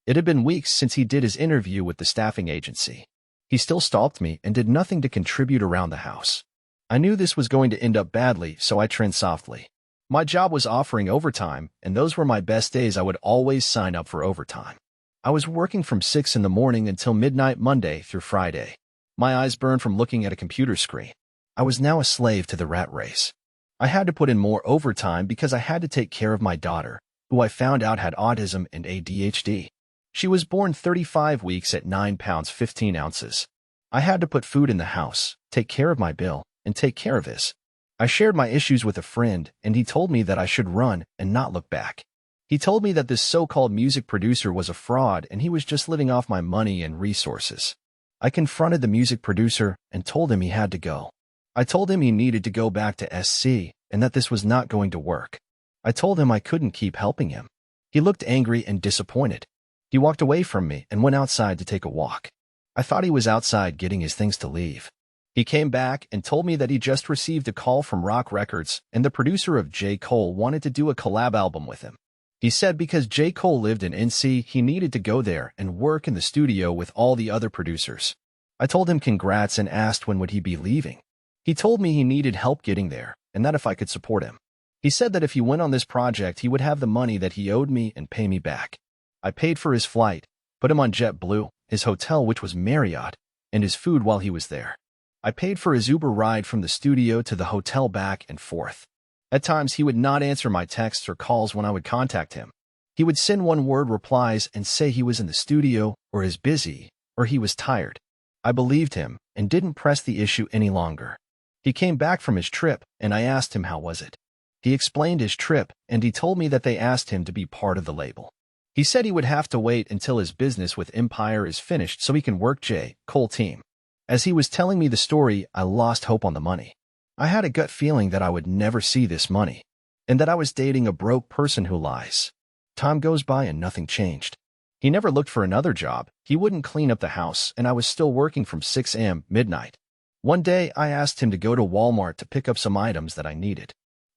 It had been weeks since he did his interview with the staffing agency. He still stalked me and did nothing to contribute around the house. I knew this was going to end up badly, so I tread softly. My job was offering overtime, and those were my best days. I would always sign up for overtime. I was working from 6 in the morning until midnight Monday through Friday. My eyes burned from looking at a computer screen. I was now a slave to the rat race. I had to put in more overtime because I had to take care of my daughter, who I found out had autism and ADHD. She was born 35 weeks at 9 pounds 15 ounces. I had to put food in the house, take care of my bill, and take care of his. I shared my issues with a friend, and he told me that I should run and not look back. He told me that this so-called music producer was a fraud and he was just living off my money and resources. I confronted the music producer and told him he had to go. I told him he needed to go back to SC and that this was not going to work. I told him I couldn't keep helping him. He looked angry and disappointed. He walked away from me and went outside to take a walk. I thought he was outside getting his things to leave. He came back and told me that he just received a call from Rock Records and the producer of J. Cole wanted to do a collab album with him. He said because J. Cole lived in NC, he needed to go there and work in the studio with all the other producers. I told him congrats and asked when would he be leaving. He told me he needed help getting there and that if I could support him. He said that if he went on this project, he would have the money that he owed me and pay me back. I paid for his flight, put him on JetBlue, his hotel which was Marriott, and his food while he was there. I paid for his Uber ride from the studio to the hotel back and forth. At times, he would not answer my texts or calls when I would contact him. He would send one-word replies and say he was in the studio or is busy or he was tired. I believed him and didn't press the issue any longer. He came back from his trip and I asked him how was it. He explained his trip and he told me that they asked him to be part of the label. He said he would have to wait until his business with Empire is finished so he can work J. Cole team. As he was telling me the story, I lost hope on the money. I had a gut feeling that I would never see this money, and that I was dating a broke person who lies. Time goes by and nothing changed. He never looked for another job, he wouldn't clean up the house, and I was still working from 6 a.m. midnight. One day, I asked him to go to Walmart to pick up some items that I needed.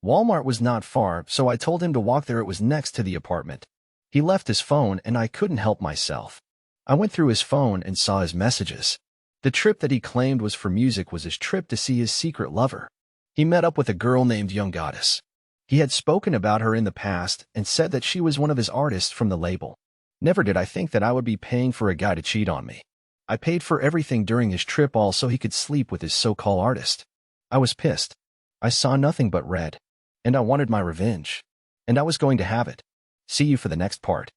Walmart was not far, so I told him to walk there. It was next to the apartment. He left his phone, and I couldn't help myself. I went through his phone and saw his messages. The trip that he claimed was for music was his trip to see his secret lover. He met up with a girl named Young Goddess. He had spoken about her in the past and said that she was one of his artists from the label. Never did I think that I would be paying for a guy to cheat on me. I paid for everything during his trip all so he could sleep with his so-called artist. I was pissed. I saw nothing but red. And I wanted my revenge. And I was going to have it. See you for the next part.